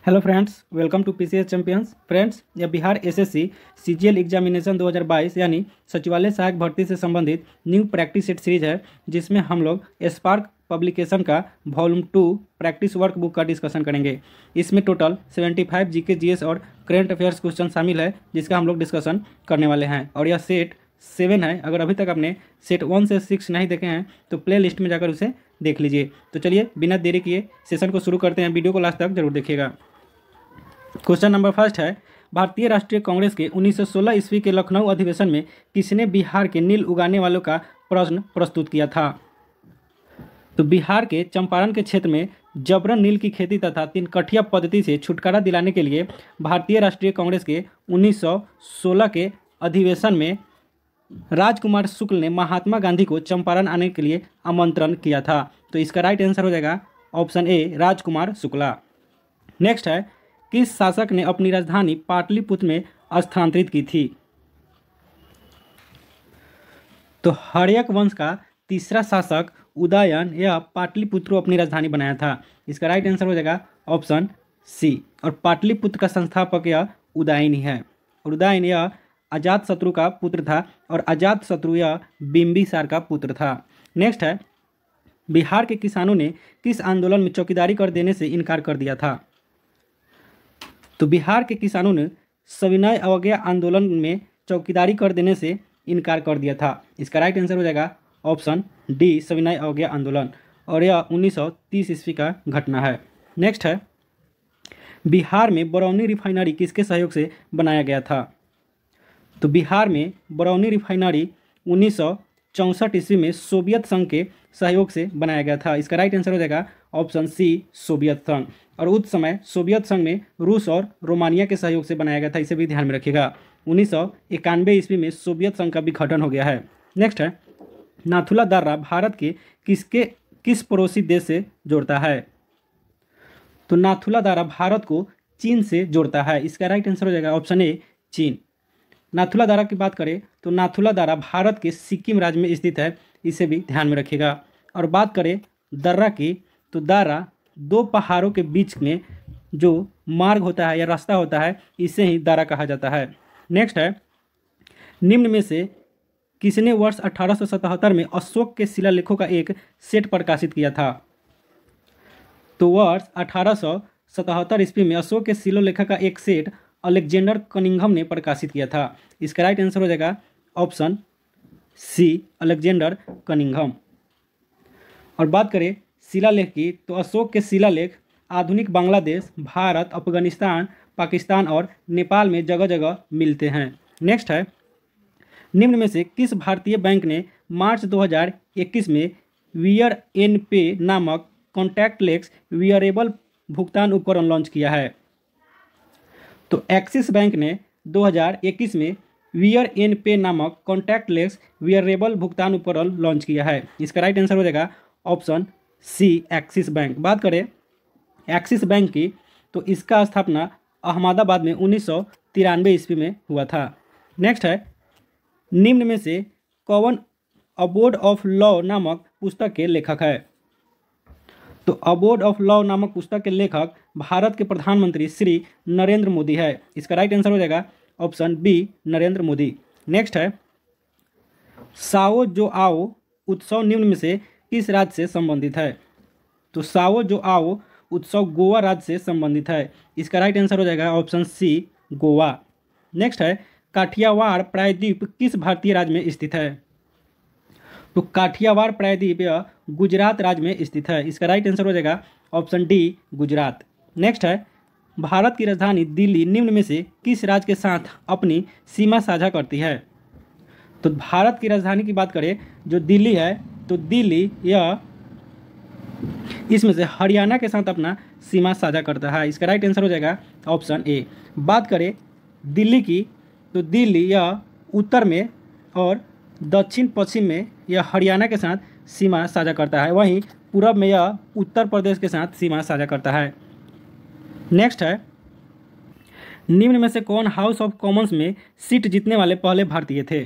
Hello friends, welcome to PCS champions. Friends, यह Bihar SSC CGL examination 2022 यानी सचिवालय सहायक भर्ती से संबंधित न्यू प्रैक्टिस सेट सीरीज है, जिसमें हम लोग स्पार्क पब्लिकेशन का वॉल्यूम 2 प्रैक्टिस वर्क बुक का डिस्कशन करेंगे। इसमें टोटल 75 जीके जीएस और करंट अफेयर्स क्वेश्चन शामिल है, जिसका हम लोग डिस्कशन करने वाले हैं। और यह सेट 7 है। अगर अभी तक आपने सेट 1 से 6 नहीं देखे हैं तो प्ले लिस्ट में जाकर उसे देख लीजिए। तो चलिए बिना देरी किए सेशन को शुरू करते हैं। वीडियो को लास्ट तक जरूर देखिएगा। क्वेश्चन नंबर फर्स्ट है, भारतीय राष्ट्रीय कांग्रेस के 1916 ईस्वी के लखनऊ अधिवेशन में किसने बिहार के नील उगाने वालों का प्रश्न प्रस्तुत किया था? तो बिहार के चंपारण के क्षेत्र में जबरन नील की खेती तथा तीनकठिया पद्धति से छुटकारा दिलाने के लिए भारतीय राष्ट्रीय कांग्रेस के 1916 के अधिवेशन में राजकुमार शुक्ल ने महात्मा गांधी को चंपारण आने के लिए आमंत्रण किया था। तो इसका राइट आंसर हो जाएगा ऑप्शन ए, राजकुमार शुक्ला। नेक्स्ट है, किस शासक ने अपनी राजधानी पाटलिपुत्र में स्थानांतरित की थी? तो हर्यक वंश का तीसरा शासक उदयन यह पाटलिपुत्र को अपनी राजधानी बनाया था। इसका राइट आंसर हो जाएगा ऑप्शन सी। और पाटलिपुत्र का संस्थापक यह उदयन ही है। और उदयन यह अजातशत्रु का पुत्र था और अजातशत्रु यह बिंबिसार का पुत्र था। नेक्स्ट है, बिहार के किसानों ने किस आंदोलन में चौकीदारी कर देने से इनकार कर दिया था? तो बिहार के किसानों ने सविनय अवज्ञा आंदोलन में चौकीदारी कर देने से इनकार कर दिया था। इसका राइट आंसर हो जाएगा ऑप्शन डी, सविनय अवज्ञा आंदोलन। और यह 1930 ईस्वी का घटना है। नेक्स्ट है, बिहार में बरौनी रिफाइनरी किसके सहयोग से बनाया गया था? तो बिहार में बरौनी रिफाइनरी 1964 ईस्वी में सोवियत संघ के सहयोग से बनाया गया था। इसका राइट आंसर हो जाएगा ऑप्शन सी, सोवियत संघ। और उस समय सोवियत संघ में रूस और रोमानिया के सहयोग से बनाया गया था, इसे भी ध्यान में रखिएगा। 1991 ईस्वी में सोवियत संघ का विघटन हो गया है। नेक्स्ट है, नाथुला दर्रा भारत के किस पड़ोसी देश से जोड़ता है? तो नाथुला दर्रा भारत को चीन से जोड़ता है। इसका राइट आंसर हो जाएगा ऑप्शन ए, चीन। नाथुला दर्रा की बात करें तो नाथुला दर्रा भारत के सिक्किम राज्य में स्थित है, इसे भी ध्यान में रखिएगा। और बात करें दर्रा की, तो दर्रा दो पहाड़ों के बीच में जो मार्ग होता है या रास्ता होता है, इसे ही दर्रा कहा जाता है। नेक्स्ट है, निम्न में से किसने वर्ष 1877 में अशोक के शिलालेखों का एक सेट प्रकाशित किया था? तो वर्ष 1877 ईस्वी में अशोक के शिलालेखों का एक सेट अलेक्जेंडर कनिंघम ने प्रकाशित किया था। इसका राइट आंसर हो जाएगा ऑप्शन सी, अलेक्जेंडर कनिंघम। और बात करें शिलालेख की, तो अशोक के शिलालेख आधुनिक बांग्लादेश, भारत, अफगानिस्तान, पाकिस्तान और नेपाल में जगह जगह मिलते हैं। नेक्स्ट है, निम्न में से किस भारतीय बैंक ने मार्च 2021 में वियर एन पे नामक कॉन्टैक्टलेस वियरेबल भुगतान उपकरण लॉन्च किया है? तो एक्सिस बैंक ने 2021 में वियर एन पे नामक कॉन्टैक्टलेस वियरेबल भुगतान उपकरण लॉन्च किया है। इसका राइट आंसर हो जाएगा ऑप्शन सी, एक्सिस बैंक। बात करें एक्सिस बैंक की, तो इसका स्थापना अहमदाबाद में 1993 ईस्वी में हुआ था। नेक्स्ट है, निम्न में से कौन अबोर्ड ऑफ लॉ नामक पुस्तक के लेखक है? तो अबोर्ड ऑफ लॉ नामक पुस्तक के लेखक भारत के प्रधानमंत्री श्री नरेंद्र मोदी है। इसका राइट आंसर हो जाएगा option B, Narendra Modi. Next है, साओ जो आओ उत्सव निम्न में से किस राज्य से संबंधित है? तो साओ जो आओ उत्सव गोवा राज्य से संबंधित है। इसका राइट आंसर हो जाएगा ऑप्शन सी, गोवा। नेक्स्ट है, काठियावाड़ प्रायद्वीप किस भारतीय राज्य में स्थित है? तो काठियावाड़ प्रायद्वीप यह गुजरात राज्य में स्थित है। इसका राइट आंसर हो जाएगा ऑप्शन डी, गुजरात। नेक्स्ट है, भारत की राजधानी दिल्ली निम्न में से किस राज्य के साथ अपनी सीमा साझा करती है? तो भारत की राजधानी की बात करें जो दिल्ली है, तो दिल्ली यह इसमें से हरियाणा के साथ अपना सीमा साझा करता है। इसका राइट आंसर हो जाएगा ऑप्शन ए। बात करें दिल्ली की, तो दिल्ली यह उत्तर में और दक्षिण पश्चिम में यह हरियाणा के साथ सीमा साझा करता है, वहीं पूरब में यह उत्तर प्रदेश के साथ सीमा साझा करता है। नेक्स्ट है, निम्न में से कौन हाउस ऑफ कॉमन्स में सीट जीतने वाले पहले भारतीय थे?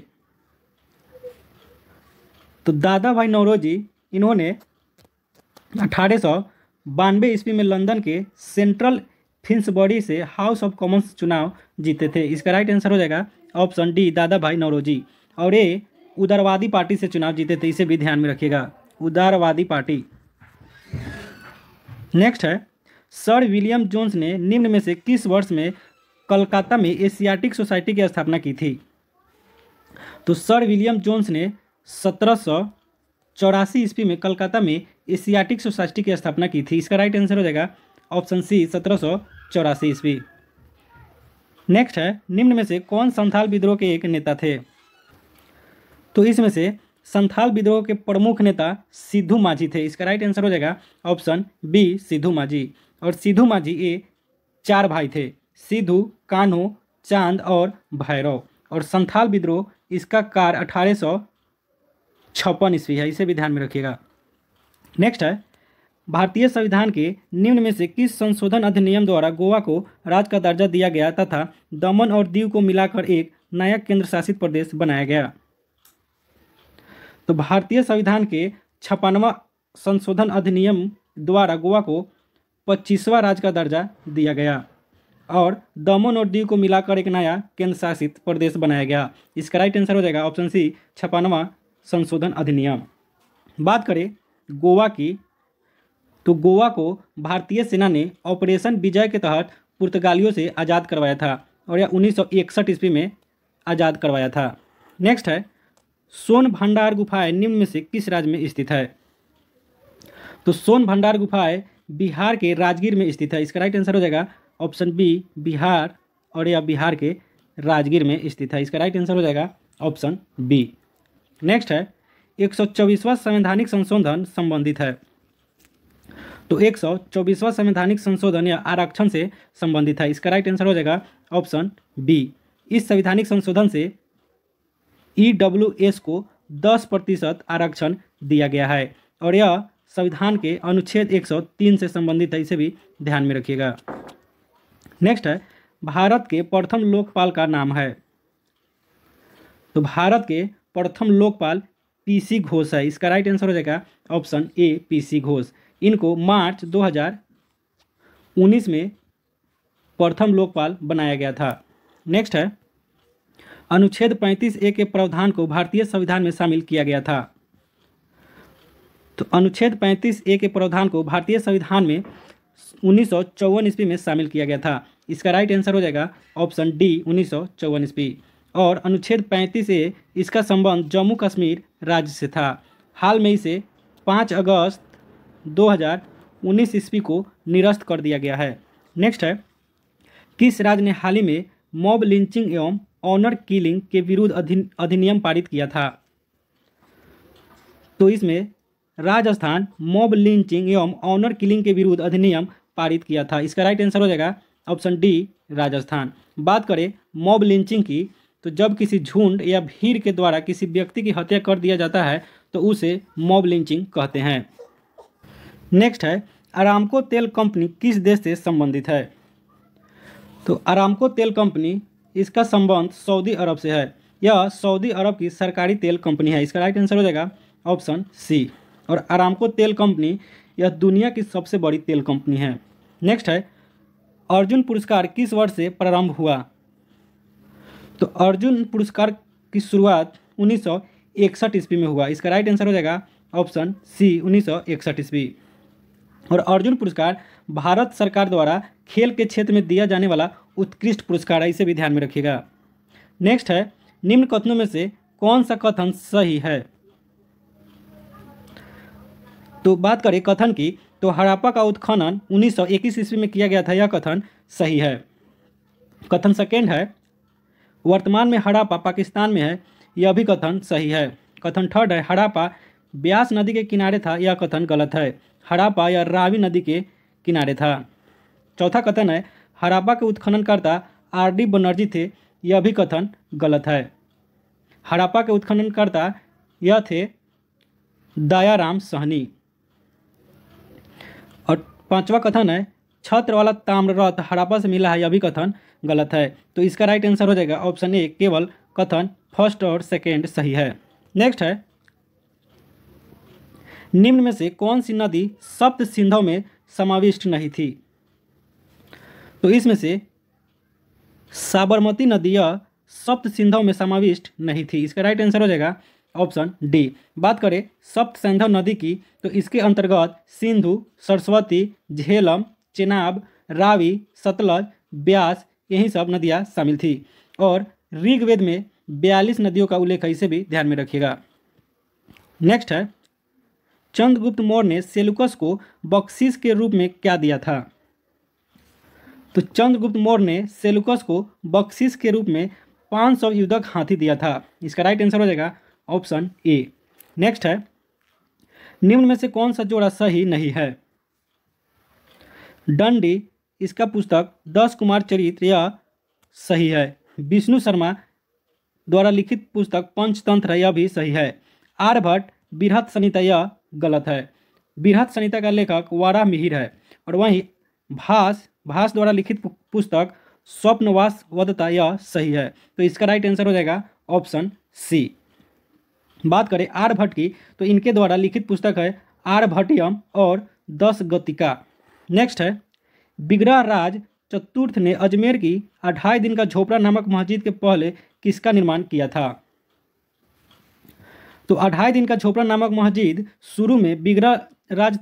तो दादा भाई नौरोजी, इन्होंने 1892 ईस्वी में लंदन के सेंट्रल फिंसबरी से हाउस ऑफ कॉमन्स चुनाव जीते थे? इसका राइट आंसर हो जाएगा ऑप्शन डी, दादा भाई नौरोजी। और ये उदारवादी पार्टी से चुनाव जीते थे, इसे भी ध्यान में रखिएगा, उदारवादी पार्टी। नेक्स्ट है, सर विलियम जोन्स ने निम्न में से किस वर्ष में कलकत्ता में एशियाटिक सोसाइटी की स्थापना की थी? तो सर विलियम जोन्स ने 1784 ईस्वी में कलकत्ता में एशियाटिक सोसाइटी की स्थापना की थी। इसका राइट आंसर हो जाएगा ऑप्शन सी, 1784 ईस्वी। नेक्स्ट है, निम्न में से कौन संथाल विद्रोह के एक नेता थे? तो इसमें से संथाल विद्रोह के प्रमुख नेता सिद्धू माझी थे। इसका राइट आंसर हो जाएगा ऑप्शन बी, सिद्धू माझी। और सिद्धू माझी ये 4 भाई थे, सिद्धू, कान्हो, चांद और भैरव। और संथाल विद्रोह इसका कार 1856 ईस्वी है, इसे भी ध्यान में रखिएगा। नेक्स्ट है, भारतीय संविधान के निम्न में से किस संशोधन अधिनियम द्वारा गोवा को राज्य का दर्जा दिया गया तथा दमन और दीव को मिलाकर एक नया केंद्र शासित प्रदेश बनाया गया? तो भारतीय संविधान के 56वां संशोधन अधिनियम द्वारा गोवा को 25वां राज्य का दर्जा दिया गया और दमन और दीव को मिलाकर एक नया केंद्र शासित प्रदेश बनाया गया। इसका राइट आंसर हो जाएगा ऑप्शन सी, 56वां संशोधन अधिनियम। बात करें गोवा की, तो गोवा को भारतीय सेना ने ऑपरेशन विजय के तहत पुर्तगालियों से आज़ाद करवाया था और यह 1961 ईस्वी में आज़ाद करवाया था। नेक्स्ट है, सोन भंडार गुफाएं निम्न में से किस राज्य में स्थित है? तो सोन भंडार गुफाएं बिहार के राजगीर में स्थित है। इसका राइट आंसर हो जाएगा ऑप्शन बी, बिहार, और यह बिहार के राजगीर में स्थित है। इसका राइट आंसर हो जाएगा ऑप्शन बी। नेक्स्ट है, 124वां संवैधानिक संशोधन संबंधित है। तो 124वां संवैधानिक संशोधन या आरक्षण से संबंधित है। इसका राइट आंसर हो जाएगा ऑप्शन बी। इस संवैधानिक संशोधन से EWS को 10% आरक्षण दिया गया है और यह संविधान के अनुच्छेद 103 से संबंधित है, इसे भी ध्यान में रखिएगा। नेक्स्ट है, भारत के प्रथम लोकपाल का नाम है। तो भारत के प्रथम लोकपाल PC घोष है। इसका राइट आंसर हो जाएगा ऑप्शन ए, PC घोष। इनको मार्च 2019 में प्रथम लोकपाल बनाया गया था। नेक्स्ट है, अनुच्छेद 35A के प्रावधान को भारतीय संविधान में शामिल किया गया था। तो अनुच्छेद 35A के प्रावधान को भारतीय संविधान में 1954 ईस्वी में शामिल किया गया था। इसका राइट आंसर हो जाएगा ऑप्शन डी, 1954 ईस्वी। और अनुच्छेद 35A इसका संबंध जम्मू कश्मीर राज्य से था। हाल में इसे 5 अगस्त 2019 ईस्वी को निरस्त कर दिया गया है। नेक्स्ट है, किस राज्य ने हाल ही में मॉब लिंचिंग एवं ऑनर किलिंग के विरुद्ध अधिनियम पारित किया था? तो इसमें राजस्थान मॉब लिंचिंग एवं ऑनर किलिंग के विरुद्ध अधिनियम पारित किया था। इसका राइट आंसर हो जाएगा ऑप्शन डी, राजस्थान। बात करें मॉब लिंचिंग की, तो जब किसी झुंड या भीड़ के द्वारा किसी व्यक्ति की हत्या कर दिया जाता है तो उसे मॉब लिंचिंग कहते हैं। नेक्स्ट है, अरामको तेल कंपनी किस देश से संबंधित है? तो अरामको तेल कंपनी इसका संबंध सऊदी अरब से है। यह सऊदी अरब की सरकारी तेल कंपनी है। इसका राइट आंसर हो जाएगा ऑप्शन सी। और अरामको तेल कंपनी यह दुनिया की सबसे बड़ी तेल कंपनी है। नेक्स्ट है, अर्जुन पुरस्कार किस वर्ष से प्रारंभ हुआ? तो अर्जुन पुरस्कार की शुरुआत 1961 ईस्वी में हुआ। इसका राइट आंसर हो जाएगा ऑप्शन सी, 1961 ईस्वी। और अर्जुन पुरस्कार भारत सरकार द्वारा खेल के क्षेत्र में दिया जाने वाला उत्कृष्ट पुरस्कार है, इसे भी ध्यान में रखिएगा। नेक्स्ट है, निम्न कथनों में से कौन सा कथन सही है? तो बात करें कथन की, तो हड़प्पा का उत्खनन 1921 ईस्वी में किया गया था, यह कथन सही है। कथन सेकेंड है, वर्तमान में हड़प्पा पाकिस्तान में है, यह भी कथन सही है। कथन थर्ड है, हड़प्पा ब्यास नदी के किनारे था, यह कथन गलत है। हड़प्पा या रावी नदी के किनारे था। चौथा कथन है, हड़प्पा के उत्खननकर्ता RD बनर्जी थे, यह भी कथन गलत है। हड़प्पा के उत्खननकर्ता यह थे दयाराम सहनी। और पांचवा कथन है, छत्र वाला ताम्ररथ हड़प्पा से मिला है, यह भी कथन गलत है। तो इसका राइट आंसर हो जाएगा ऑप्शन ए, केवल कथन फर्स्ट और सेकेंड सही है। नेक्स्ट है, निम्न में से कौन सी नदी सप्त सिंधों में समाविष्ट नहीं थी? तो इसमें से साबरमती नदी यह सप्त सिंधु में समाविष्ट नहीं थी। इसका राइट आंसर हो जाएगा ऑप्शन डी। बात करें सप्त सिंधु नदी की तो इसके अंतर्गत सिंधु, सरस्वती, झेलम, चेनाब, रावी, सतलज, ब्यास यही सब नदियाँ शामिल थी। और ऋग्वेद में 42 नदियों का उल्लेख है, इसे भी ध्यान में रखिएगा। नेक्स्ट है चंद्रगुप्त मौर्य ने सेलुकस को बख्शीश के रूप में क्या दिया था? तो चंद्रगुप्त मौर्य ने सेलुकस को बख्शीश के रूप में 500 युद्धक हाथी दिया था। इसका राइट आंसर हो जाएगा ऑप्शन ए। नेक्स्ट है निम्न में से कौन सा जोड़ा सही नहीं है? दंडी इसका पुस्तक 10 कुमार चरित्र यह सही है। विष्णु शर्मा द्वारा लिखित पुस्तक पंचतंत्र यह भी सही है। आर्यभट्ट बृहत संहिता यह गलत है। बृहत संहिता का लेखक वाराह मिहिर है। और वहीं भास द्वारा लिखित पुस्तक स्वप्नवास वदता यह सही है। तो इसका राइट आंसर हो जाएगा ऑप्शन सी। बात करें आर्यभट्ट की तो इनके द्वारा लिखित पुस्तक है आर्यभट्टियम और 10 गतिका। नेक्स्ट है बिगड़ा राज चतुर्थ ने अजमेर की 28 दिन का झोपड़ा नामक मस्जिद के पहले किसका निर्माण किया था? तो 28 दिन का झोपड़ा नामक मस्जिद शुरू में बिगड़ा राज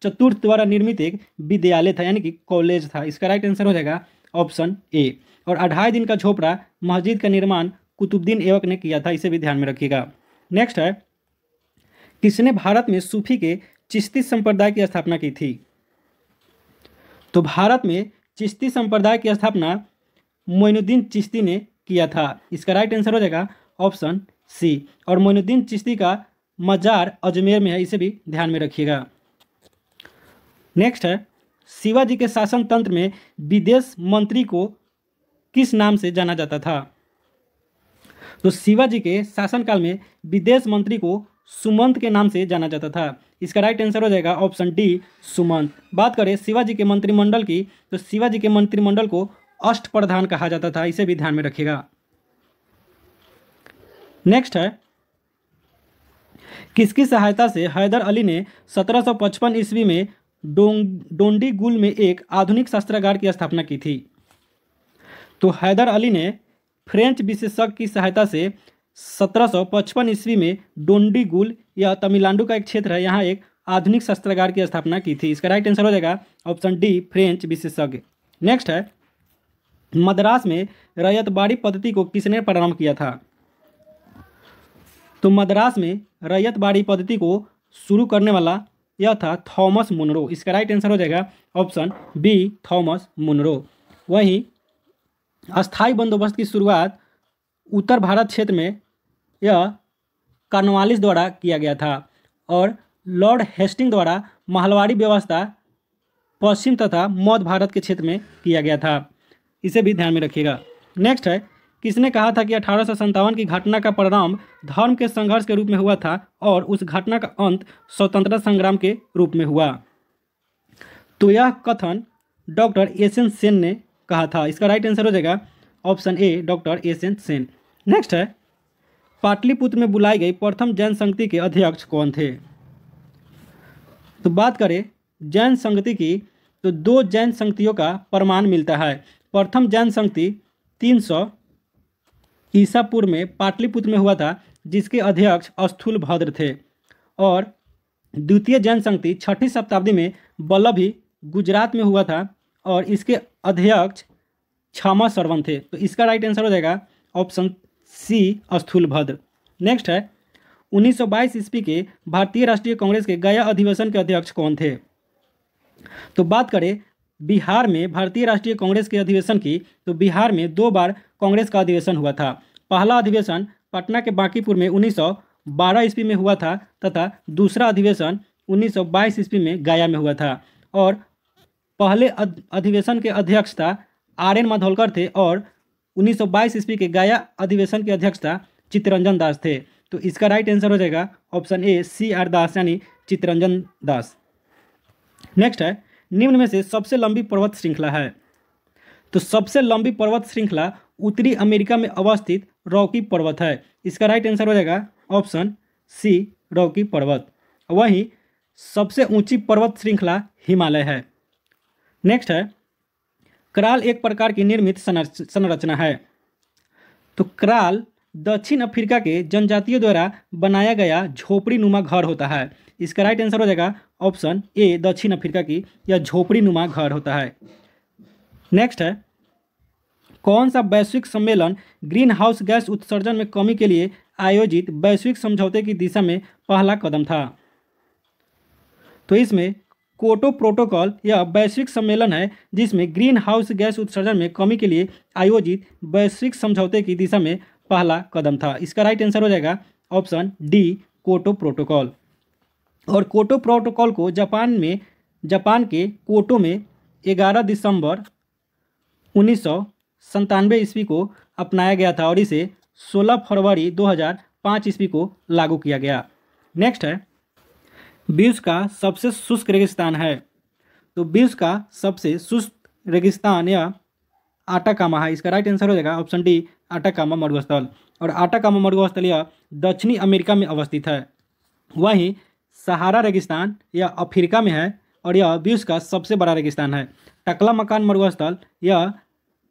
चतुर्थ द्वारा निर्मित एक विद्यालय था, यानी कि कॉलेज था। इसका राइट आंसर हो जाएगा ऑप्शन ए। और 28 दिन का झोपड़ा मस्जिद का निर्माण कुतुबुद्दीन ऐबक ने किया था, इसे भी ध्यान में रखिएगा। नेक्स्ट है किसने भारत में सूफी के चिश्ती संप्रदाय की स्थापना की थी? तो भारत में चिश्ती संप्रदाय की स्थापना मोइनुद्दीन चिश्ती ने किया था। इसका राइट आंसर हो जाएगा ऑप्शन सी। और मोइनुद्दीन चिश्ती का मजार अजमेर में है, इसे भी ध्यान में रखिएगा। नेक्स्ट है शिवाजी के शासन तंत्र में विदेश मंत्री को किस नाम से जाना जाता था? तो शिवाजी के शासनकाल में विदेश मंत्री को सुमंत के नाम से जाना जाता था। इसका राइट आंसर हो जाएगा ऑप्शन डी सुमंत। बात करें शिवाजी के मंत्रिमंडल की तो शिवाजी के मंत्रिमंडल को अष्टप्रधान कहा जाता था, इसे भी ध्यान में रखिएगा। नेक्स्ट है किसकी सहायता से हैदर अली ने 1755 ईस्वी में डोंडीगुल में एक आधुनिक शस्त्रागार की स्थापना की थी? तो हैदर अली ने फ्रेंच विशेषज्ञ की सहायता से 1755 ईस्वी में डोंडीगुल यह तमिलनाडु का एक क्षेत्र है, यहाँ एक आधुनिक शस्त्रागार की स्थापना की थी। इसका राइट आंसर हो जाएगा ऑप्शन डी फ्रेंच विशेषज्ञ। नेक्स्ट है मद्रास में रैयतबाड़ी पद्धति को किसने प्रारंभ किया था? तो मद्रास में रैयतबाड़ी पद्धति को शुरू करने वाला यह था थॉमस मुनरो। इसका राइट आंसर हो जाएगा ऑप्शन बी थॉमस मुनरो। वहीं अस्थाई बंदोबस्त की शुरुआत उत्तर भारत क्षेत्र में यह कॉर्नवालिस द्वारा किया गया था और लॉर्ड हेस्टिंग द्वारा महलवाड़ी व्यवस्था पश्चिम तथा मध्य भारत के क्षेत्र में किया गया था, इसे भी ध्यान में रखिएगा। नेक्स्ट है किसने कहा था कि 1857 की घटना का परिणाम धर्म के संघर्ष के रूप में हुआ था और उस घटना का अंत स्वतंत्रता संग्राम के रूप में हुआ? तो यह कथन डॉक्टर एस एन सेन ने कहा था। इसका राइट आंसर हो जाएगा option A doctor S N Sen. Next है पाटलिपुत्र में बुलाई गई प्रथम जैन संगति के अध्यक्ष कौन थे? तो बात करें जैन संगति की तो 2 जैन संगतियों का प्रमाण मिलता है। प्रथम जैन संगति 300 ईसा पूर्व में पाटलिपुत्र में हुआ था, जिसके अध्यक्ष स्थूलभद्र थे। और द्वितीय जैन संगति 6ठी शताब्दी में वल्लभी गुजरात में हुआ था और इसके अध्यक्ष क्षमा श्रवण थे। तो इसका राइट आंसर हो जाएगा ऑप्शन सी स्थूलभद्र। नेक्स्ट है 1922 ईस्वी के भारतीय राष्ट्रीय कांग्रेस के गया अधिवेशन के अध्यक्ष कौन थे? तो बात करें बिहार में भारतीय राष्ट्रीय कांग्रेस के अधिवेशन की तो बिहार में 2 बार कांग्रेस का अधिवेशन हुआ था। पहला अधिवेशन पटना के बांकीपुर में 1912 ईस्वी में हुआ था तथा दूसरा अधिवेशन 1922 ईस्वी में गया में हुआ था। और पहले अधिवेशन के अध्यक्षता आर.एन. माधोलकर थे और 1922 ईस्वी के गया अधिवेशन के अध्यक्षता चित्तरंजन दास थे। तो इसका राइट आंसर हो जाएगा ऑप्शन ए C.R. दास यानी चित्तरंजन दास। नेक्स्ट है निम्न में से सबसे लंबी पर्वत श्रृंखला है? तो सबसे लंबी पर्वत श्रृंखला उत्तरी अमेरिका में अवस्थित रॉकी पर्वत है। इसका राइट आंसर हो जाएगा ऑप्शन सी रॉकी पर्वत। वहीं सबसे ऊंची पर्वत श्रृंखला हिमालय है। नेक्स्ट है क्राल एक प्रकार की निर्मित संरचना है। तो क्राल दक्षिण अफ्रीका के जनजातियों द्वारा बनाया गया झोपड़ी नुमा घर होता है। इसका राइट आंसर हो जाएगा ऑप्शन ए, दक्षिण अफ्रीका की यह झोपड़ी नुमा घर होता है। नेक्स्ट है, कौन सा वैश्विक सम्मेलन ग्रीन हाउस गैस उत्सर्जन में कमी के लिए आयोजित वैश्विक समझौते की दिशा में पहला कदम था? तो इसमें क्योटो प्रोटोकॉल यह वैश्विक सम्मेलन है जिसमें ग्रीन हाउस गैस उत्सर्जन में कमी के लिए आयोजित वैश्विक समझौते की दिशा में पहला कदम था। इसका राइट आंसर हो जाएगा ऑप्शन डी, क्योटो प्रोटोकॉल। और क्योटो प्रोटोकॉल को जापान के क्योटो में 11 दिसंबर 1997 ईस्वी को अपनाया गया था और इसे 16 फरवरी 2005 ईस्वी को लागू किया गया। नेक्स्ट है, विश्व का सबसे शुष्क रेगिस्तान है। तो विश्व का सबसे शुष्क रेगिस्तान या आटाकामा है। इसका राइट आंसर हो जाएगा ऑप्शन डी, आटाकामा मरुस्थल। और आटाकामा मरुस्थल यह दक्षिणी अमेरिका में अवस्थित है। वहीं सहारा रेगिस्तान यह अफ्रीका में है और यह विश्व का सबसे बड़ा रेगिस्तान है। टकलामकान मरुस्थल यह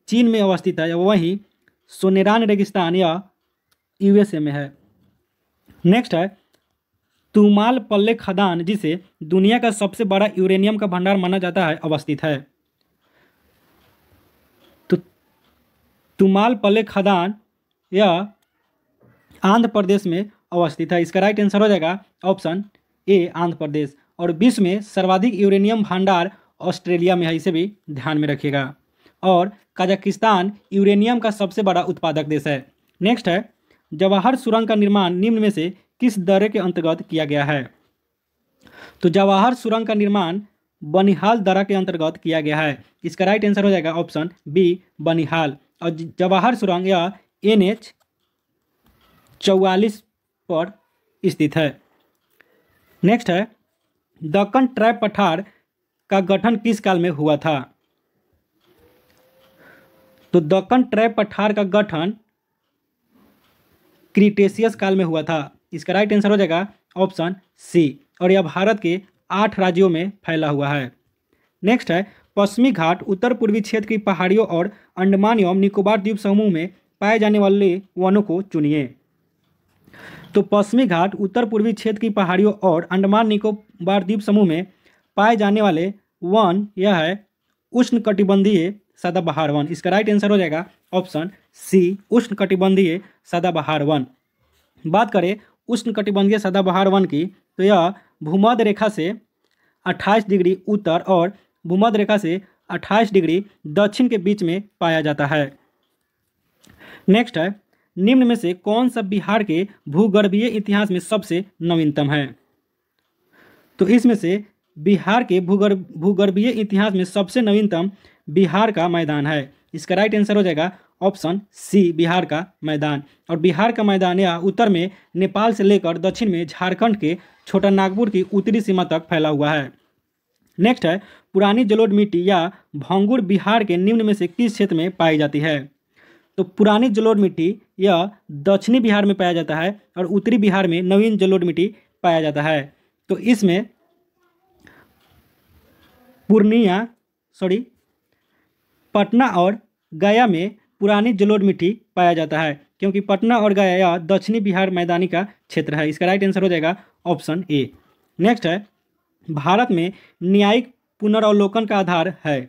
चीन में अवस्थित है। वहीं सोनेरान रेगिस्तान यह यूएसए में है। नेक्स्ट है, तुमालपल्ले खदान जिसे दुनिया का सबसे बड़ा यूरेनियम का भंडार माना जाता है अवस्थित है। तो तुमालपल्ले खदान यह आंध्र प्रदेश में अवस्थित है। इसका राइट आंसर हो जाएगा ऑप्शन ए, आंध्र प्रदेश। और विश्व में सर्वाधिक यूरेनियम भंडार ऑस्ट्रेलिया में है, इसे भी ध्यान में रखिएगा। और कजाकिस्तान यूरेनियम का सबसे बड़ा उत्पादक देश है। नेक्स्ट है, जवाहर सुरंग का निर्माण निम्न में से किस दर्रे के अंतर्गत किया गया है? तो जवाहर सुरंग का निर्माण बनिहाल दर्रा के अंतर्गत किया गया है। इसका राइट आंसर हो जाएगा ऑप्शन बी, बनिहाल। और जवाहर सुरंग यह NH 44 पर स्थित है। नेक्स्ट है, दक्कन ट्राइब पठार का गठन किस काल में हुआ था? तो दक्कन ट्राइब पठार का गठन क्रीटेशियस काल में हुआ था। इसका राइट आंसर हो जाएगा ऑप्शन सी। और यह भारत के 8 राज्यों में फैला हुआ है। नेक्स्ट है, पश्चिमी घाट उत्तर पूर्वी क्षेत्र की पहाड़ियों और अंडमान एवं निकोबार द्वीप समूह में पाए जाने वाले वनों को चुनिए। तो पश्चिमी घाट उत्तर पूर्वी क्षेत्र की पहाड़ियों और अंडमान निकोबार द्वीप समूह में पाए जाने वाले वन यह है उष्णकटिबंधीय सदाबहार वन। इसका राइट आंसर हो जाएगा ऑप्शन सी, उष्णकटिबंधीय सदाबहार वन। बात करें उष्णकटिबंधीय सदाबहार वन की, तो यह भूमध्य रेखा से 28 डिग्री उत्तर और भूमध्य रेखा से 28 डिग्री दक्षिण के बीच में पाया जाता है। नेक्स्ट है, निम्न में से कौन सा बिहार के भूगर्भीय इतिहास में सबसे नवीनतम है? तो इसमें से बिहार के भूगर्भीय इतिहास में सबसे नवीनतम बिहार का मैदान है। इसका राइट आंसर हो जाएगा ऑप्शन सी, बिहार का मैदान। और बिहार का मैदान यह उत्तर में नेपाल से लेकर दक्षिण में झारखंड के छोटा नागपुर की उत्तरी सीमा तक फैला हुआ है। नेक्स्ट है, पुरानी जलोढ़ मिट्टी या भंगुर बिहार के निम्न में से किस क्षेत्र में पाई जाती है? तो पुरानी जलोढ़ मिट्टी यह दक्षिणी बिहार में पाया जाता है और उत्तरी बिहार में नवीन जलोढ़ मिट्टी पाया जाता है। तो इसमें पटना और गया में पुरानी जलोढ़ मिट्टी पाया जाता है, क्योंकि पटना और गया यह दक्षिणी बिहार मैदानी का क्षेत्र है। इसका राइट आंसर हो जाएगा ऑप्शन ए। नेक्स्ट है, भारत में न्यायिक पुनर्वलोकन का आधार है।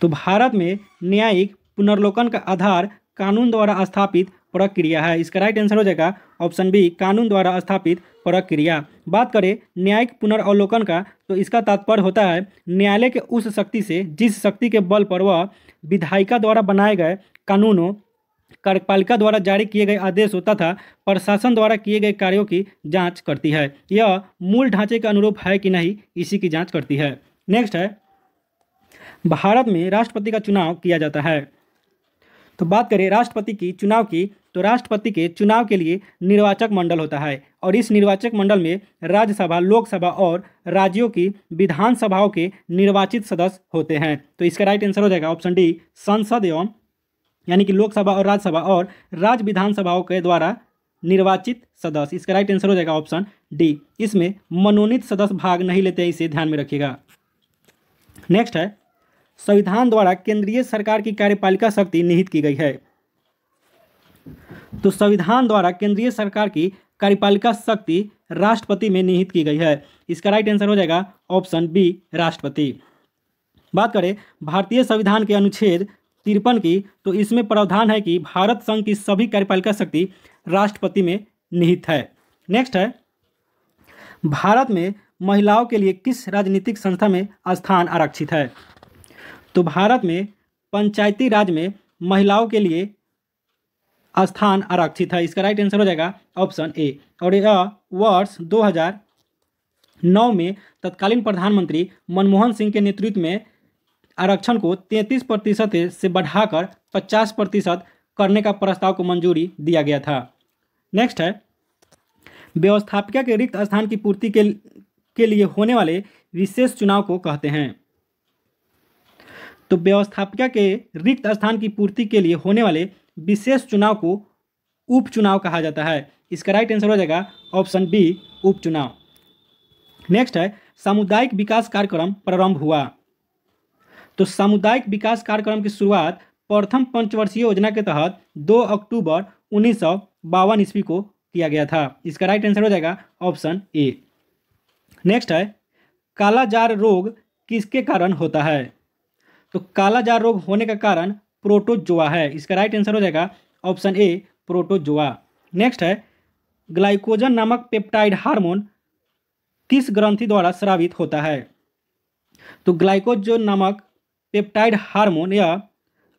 तो भारत में न्यायिक पुनर्वलोकन का आधार कानून द्वारा स्थापित प्रक्रिया है। इसका राइट आंसर हो जाएगा ऑप्शन बी, कानून द्वारा स्थापित प्रक्रिया। बात करें न्यायिक पुनर्वलोकन का, तो इसका तात्पर्य होता है न्यायालय के उस शक्ति से जिस शक्ति के बल पर वह विधायिका द्वारा बनाए गए कानूनों, कार्यपालिका द्वारा जारी किए गए आदेशों तथा प्रशासन द्वारा किए गए कार्यों की जांच करती है। यह मूल ढांचे के अनुरूप है कि नहीं, इसी की जांच करती है। नेक्स्ट है, भारत में राष्ट्रपति का चुनाव किया जाता है। तो बात करें राष्ट्रपति की चुनाव की, तो राष्ट्रपति के चुनाव के लिए निर्वाचक मंडल होता है और इस निर्वाचक मंडल में राज्यसभा, लोकसभा और राज्यों की विधानसभाओं के निर्वाचित सदस्य होते हैं। तो इसका राइट आंसर हो जाएगा ऑप्शन डी, संसद एवं यानी कि लोकसभा और राज्यसभा और राज्य विधानसभाओं के द्वारा निर्वाचित सदस्य। इसका राइट आंसर हो जाएगा ऑप्शन डी। इसमें मनोनीत सदस्य भाग नहीं लेते, इसे ध्यान में रखिएगा। नेक्स्ट है, संविधान द्वारा केंद्रीय सरकार की कार्यपालिका शक्ति निहित की गई है? तो संविधान द्वारा केंद्रीय सरकार की कार्यपालिका शक्ति राष्ट्रपति में निहित की गई है। इसका राइट आंसर हो जाएगा ऑप्शन बी, राष्ट्रपति। बात करें भारतीय संविधान के अनुच्छेद 53 की, तो इसमें प्रावधान है कि भारत संघ की सभी कार्यपालिका शक्ति राष्ट्रपति में निहित है। नेक्स्ट है, भारत में महिलाओं के लिए किस राजनीतिक संस्था में स्थान आरक्षित है? तो भारत में पंचायती राज में महिलाओं के लिए स्थान आरक्षित है। इसका राइट आंसर हो जाएगा ऑप्शन ए। और यह वर्ष 2009 में तत्कालीन प्रधानमंत्री मनमोहन सिंह के नेतृत्व में आरक्षण को 33% से बढ़ाकर 50% करने का प्रस्ताव को मंजूरी दिया गया था। नेक्स्ट है, व्यवस्थापिका के रिक्त स्थान की पूर्ति के लिए होने वाले विशेष चुनाव को कहते हैं? तो व्यवस्थापिका के रिक्त स्थान की पूर्ति के लिए होने वाले विशेष चुनाव को उपचुनाव कहा जाता है। इसका राइट आंसर हो जाएगा ऑप्शन बी, उपचुनाव। नेक्स्ट है, सामुदायिक विकास कार्यक्रम प्रारंभ हुआ? तो सामुदायिक विकास कार्यक्रम की शुरुआत प्रथम पंचवर्षीय योजना के तहत 2 अक्टूबर 1952 ईस्वी को किया गया था। इसका राइट आंसर हो जाएगा ऑप्शन ए। नेक्स्ट है, कालाजार रोग किसके कारण होता है? तो कालाजार रोग होने का कारण प्रोटोजोआ है। इसका राइट आंसर हो जाएगा ऑप्शन ए, प्रोटोजोआ। नेक्स्ट है, ग्लाइकोजन नामक पेप्टाइड हार्मोन किस ग्रंथि द्वारा स्रावित होता है? तो ग्लाइकोजन नामक पेप्टाइड हार्मोन या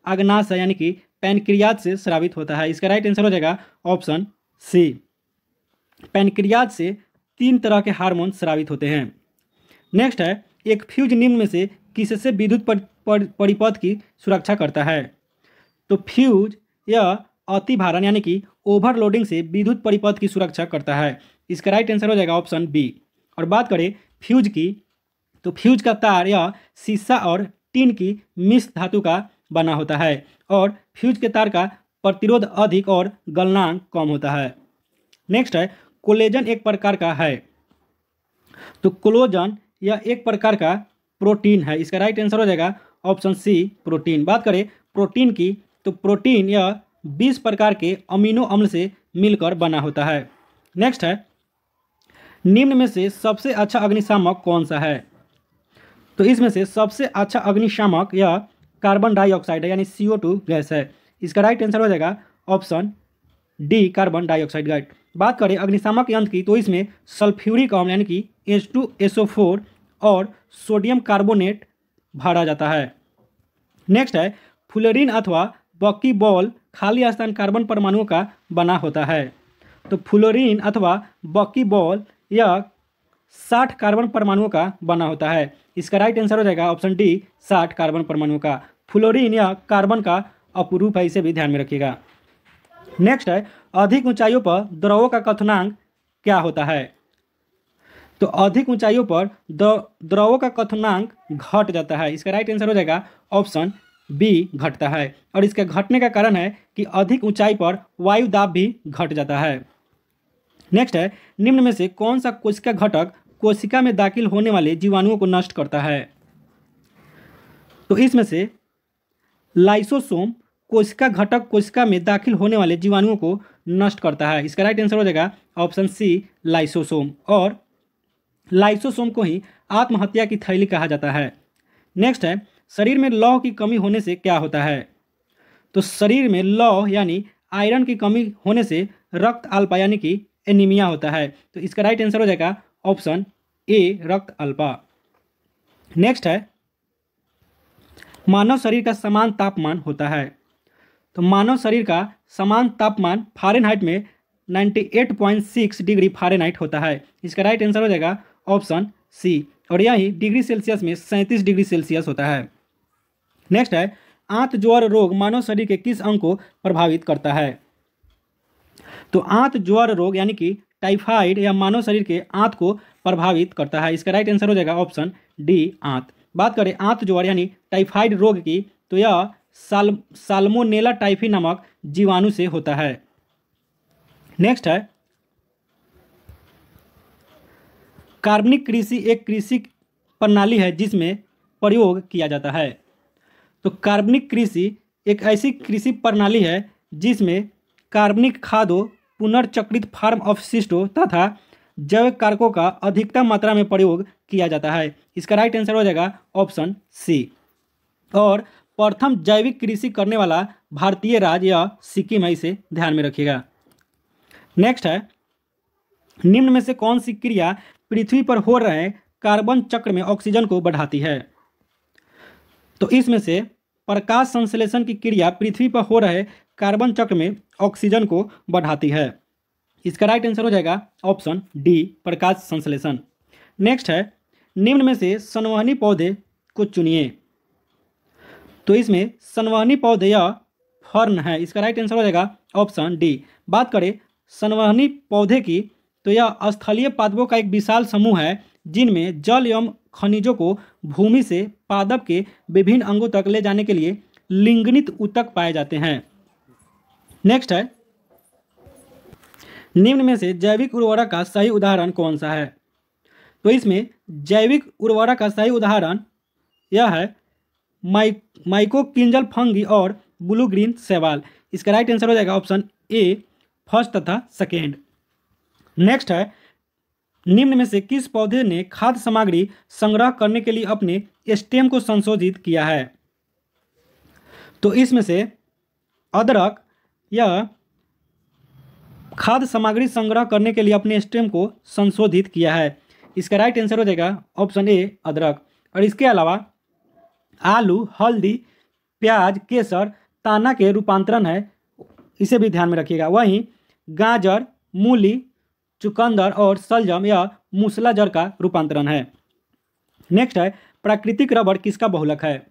अग्नाशय यानी कि पैनक्रियाज से स्रावित होता है। इसका राइट आंसर हो जाएगा ऑप्शन सी। पैनक्रियाज से 3 तरह के हार्मोन स्रावित होते हैं। नेक्स्ट है, एक फ्यूज निम्न में से किससे विद्युत परिपथ की सुरक्षा करता है? तो फ्यूज यह अतिभारण यानी कि ओवरलोडिंग से विद्युत परिपथ की सुरक्षा करता है। इसका राइट आंसर हो जाएगा ऑप्शन बी। और बात करें फ्यूज की, तो फ्यूज का तार या शीशा और टीन की मिश्र धातु का बना होता है और फ्यूज के तार का प्रतिरोध अधिक और गलनांक कम होता है। नेक्स्ट है, कोलेजन एक प्रकार का है? तो कोलेजन यह एक प्रकार का प्रोटीन है। इसका राइट आंसर हो जाएगा ऑप्शन सी, प्रोटीन। बात करें प्रोटीन की, तो प्रोटीन यह 20 प्रकार के अमीनो अम्ल से मिलकर बना होता है। नेक्स्ट है, निम्न में से सबसे अच्छा अग्निशामक कौन सा है? तो इसमें से सबसे अच्छा अग्निशामक यह कार्बन डाइऑक्साइड है यानी CO2 गैस है। इसका राइट आंसर हो जाएगा option D, carbon dioxide gas. बात करें अग्निशामक यंत्र की, तो इसमें सल्फ्यूरिक अम्ल यानी कि H2SO4 और सोडियम कार्बोनेट भरा जाता है। नेक्स्ट है, फ्लोरीन अथवा बकीबॉल खाली स्थान कार्बन परमाणुओं का बना होता है। तो फ्लोरीन अथवा बकीबॉल यह 60 कार्बन परमाणुओं का बना होता है। इसका राइट आंसर हो जाएगा ऑप्शन डी, 60 कार्बन परमाणुओं का। फ्लोरीन या कार्बन का अपरूप है, इसे भी ध्यान में रखिएगा। नेक्स्ट है, अधिक ऊंचाइयों पर द्रवों का क्वथनांक क्या होता है? तो अधिक ऊंचाइयों पर द्रवों का क्वथनांक घट जाता है। इसका राइट आंसर हो जाएगा ऑप्शन बी, घटता है। और इसके घटने का कारण है कि अधिक ऊंचाई पर वायु दाब भी घट जाता है। नेक्स्ट है, निम्न में से कौन सा कोशिका घटक कोशिका में दाखिल होने वाले जीवाणुओं को नष्ट करता है? तो इसमें से लाइसोसोम कोशिका घटक कोशिका में दाखिल होने वाले जीवाणुओं को नष्ट करता है। इसका राइट आंसर हो जाएगा ऑप्शन सी, लाइसोसोम। और लाइसोसोम को ही आत्महत्या की थैली कहा जाता है। नेक्स्ट है, शरीर में लौह की कमी होने से क्या होता है? तो शरीर में लौह यानी आयरन की कमी होने से रक्त अल्पा यानी कि एनीमिया होता है। तो इसका राइट आंसर हो जाएगा ऑप्शन ए, रक्त अल्पा। नेक्स्ट है, मानव शरीर का समान तापमान होता है। तो मानव शरीर का समान तापमान फ़ारेनहाइट में 98.6 डिग्री फ़ारेनहाइट होता है। इसका राइट आंसर हो जाएगा ऑप्शन सी। और यही डिग्री सेल्सियस में 37 डिग्री सेल्सियस होता है। नेक्स्ट है, आंत ज्वर रोग मानव शरीर के किस अंग को प्रभावित करता है? तो आंत ज्वर रोग यानी कि टाइफाइड या मानव शरीर के आंत को प्रभावित करता है। इसका राइट आंसर हो जाएगा ऑप्शन डी, आंत। बात करें आंत ज्वर यानी टाइफाइड रोग की, तो यह साल्मोनेला टाइफी नामक जीवाणु से होता है। नेक्स्ट है, कार्बनिक कृषि एक कृषि प्रणाली है जिसमें प्रयोग किया जाता है। तो कार्बनिक कृषि एक ऐसी कृषि प्रणाली है जिसमें कार्बनिक खादों, पुनर्चक्रित फार्म अवशिष्टों तथा जैविक कारकों का अधिकतम मात्रा में प्रयोग किया जाता है। इसका राइट आंसर हो जाएगा ऑप्शन सी। और प्रथम जैविक कृषि करने वाला भारतीय राज्य या सिक्किम है, इसे ध्यान में रखिएगा। नेक्स्ट है, निम्न में से कौन सी क्रिया पृथ्वी पर हो रहे कार्बन चक्र में ऑक्सीजन को बढ़ाती है? तो इसमें से प्रकाश संश्लेषण की क्रिया पृथ्वी पर हो रहे कार्बन चक्र में ऑक्सीजन को बढ़ाती है। इसका राइट आंसर हो जाएगा ऑप्शन डी, प्रकाश संश्लेषण। नेक्स्ट है, निम्न में से संवहनी पौधे को चुनिए। तो इसमें संवहनी पौधे या फर्न है, इसका राइट आंसर हो जाएगा ऑप्शन डी। बात करें संवहनी पौधे की, तो यह स्थलीय पादपों का एक विशाल समूह है जिनमें जल एवं खनिजों को भूमि से पादप के विभिन्न अंगों तक ले जाने के लिए लिग्नित ऊतक पाए जाते हैं। नेक्स्ट है, निम्न में से जैविक उर्वरक का सही उदाहरण कौन सा है? तो इसमें जैविक उर्वरक का सही उदाहरण यह है माइकोकिंजल फंगी और ब्लू ग्रीन शैवाल। इसका राइट आंसर हो जाएगा ऑप्शन ए, फर्स्ट तथा सेकेंड। नेक्स्ट है, निम्न में से किस पौधे ने खाद्य सामग्री संग्रह करने के लिए अपने स्टेम को संशोधित किया है? तो इसमें से अदरक यह खाद्य सामग्री संग्रह करने के लिए अपने स्टेम को संशोधित किया है। इसका राइट आंसर हो जाएगा ऑप्शन ए, अदरक। और इसके अलावा आलू, हल्दी, प्याज, केसर, ताना के रूपांतरण है, इसे भी ध्यान में रखिएगा। वहीं गाजर, मूली, चुकंदर और सलजम या मूसलाजर का रूपांतरण है। नेक्स्ट है, प्राकृतिक रबड़ किसका बहुलक है?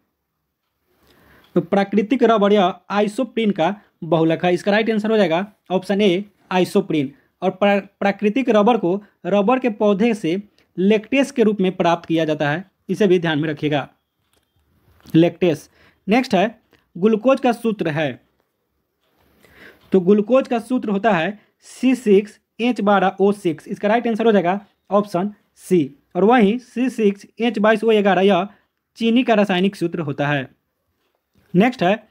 तो प्राकृतिक रबड़ या आइसोप्रीन का बहुलक है। इसका राइट आंसर हो जाएगा ऑप्शन ए, आइसोप्रीन। और प्राकृतिक रबड़ को रबड़ के पौधे से लेक्टेस के रूप में प्राप्त किया जाता है, इसे भी ध्यान में रखिएगा, लेक्टेस। नेक्स्ट है, ग्लूकोज का सूत्र है। तो ग्लूकोज का सूत्र होता है C6H12O6। इसका राइट आंसर हो जाएगा ऑप्शन सी। और वहीं C6H22O11 यह चीनी का रासायनिक सूत्र होता है। नेक्स्ट है,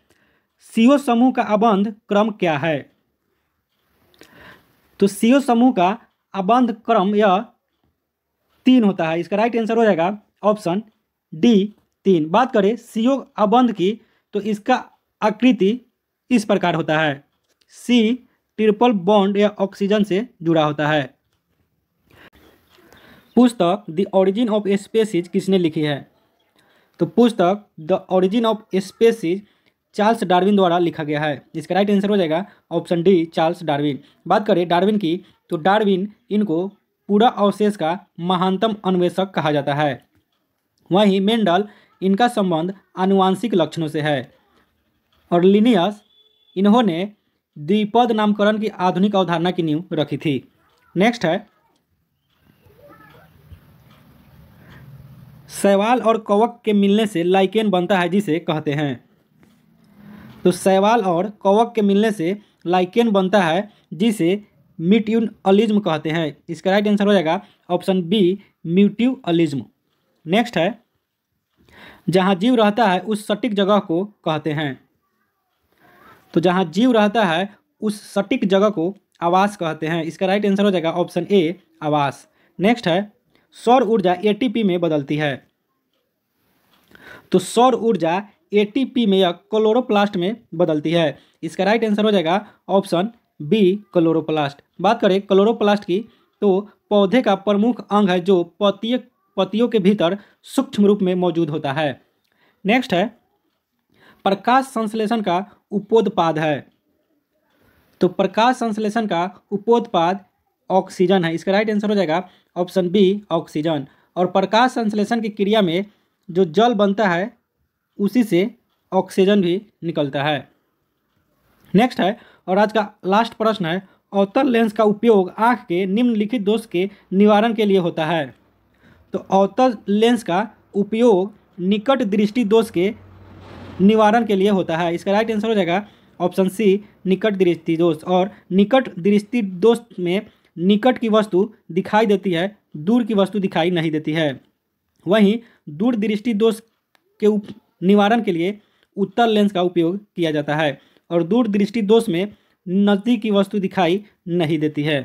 CO समूह का अबंध क्रम क्या है? तो CO समूह का अबंध क्रम यह 3 होता है। इसका राइट आंसर हो जाएगा ऑप्शन डी, 3। बात करें CO अबंध की, तो इसका आकृति इस प्रकार होता है, C ट्रिपल बॉन्ड या ऑक्सीजन से जुड़ा होता है। पुस्तक द ओरिजिन ऑफ स्पीसीज किसने लिखी है? तो पुस्तक the origin of species Charles Darwin द्वारा लिखा गया है। इसका राइट आंसर हो जाएगा ऑप्शन डी, चार्ल्स डार्विन। बात करें डार्विन की, तो डार्विन इनको पूरा अवशेष का महानतम अन्वेषक कहा जाता है। वहीं मेंडल, इनका संबंध आनुवांशिक लक्षणों से है। और लिनियस, इन्होंने द्विपद नामकरण की आधुनिक अवधारणा की नींव रखी थी। नेक्स्ट है, शैवाल और कवक के मिलने से लाइकेन बनता है, जिसे कहते हैं। तो शैवाल और कवक के मिलने से लाइकेन बनता है, जिसे म्यूट्यूअलिज्म कहते हैं। इसका राइट आंसर हो जाएगा ऑप्शन बी, म्यूट्यूअलिज्म। नेक्स्ट है, जहाँ जीव रहता है उस सटीक जगह को कहते हैं। तो जहाँ जीव रहता है उस सटीक जगह को आवास कहते हैं। इसका राइट आंसर हो जाएगा ऑप्शन ए, आवास। नेक्स्ट है, सौर ऊर्जा एटीपी में बदलती है। तो सौर ऊर्जा एटीपी में या क्लोरोप्लास्ट में बदलती है। इसका राइट आंसर हो जाएगा ऑप्शन बी, क्लोरोप्लास्ट। बात करें क्लोरोप्लास्ट की, तो पौधे का प्रमुख अंग है जो पत्तियों के भीतर सूक्ष्म रूप में मौजूद होता है। नेक्स्ट है, प्रकाश संश्लेषण का उपोत्पाद है। तो प्रकाश संश्लेषण का उपोत्पाद ऑक्सीजन है। इसका राइट आंसर हो जाएगा ऑप्शन बी, ऑक्सीजन। और प्रकाश संश्लेषण की क्रिया में जो जल बनता है उसी से ऑक्सीजन भी निकलता है। नेक्स्ट है, और आज का लास्ट प्रश्न है, अवतल लेंस का उपयोग आँख के निम्नलिखित दोष के निवारण के लिए होता है। तो अवतल लेंस का उपयोग निकट दृष्टि दोष के निवारण के लिए होता है। इसका राइट आंसर हो जाएगा ऑप्शन सी, निकट दृष्टि दोष। और निकट दृष्टि दोष में निकट की वस्तु दिखाई देती है, दूर की वस्तु दिखाई नहीं देती है। वहीं दूर दृष्टि दोष के निवारण के लिए उत्तल लेंस का उपयोग किया जाता है और दूरदृष्टि दोष में नज़दीक की वस्तु दिखाई नहीं देती है।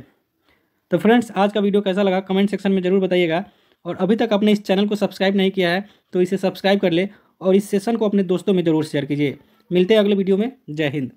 तो फ्रेंड्स, आज का वीडियो कैसा लगा कमेंट सेक्शन में ज़रूर बताइएगा, और अभी तक आपने इस चैनल को सब्सक्राइब नहीं किया है तो इसे सब्सक्राइब कर ले और इस सेशन को अपने दोस्तों में ज़रूर शेयर कीजिए। मिलते हैं अगले वीडियो में। जय हिंद।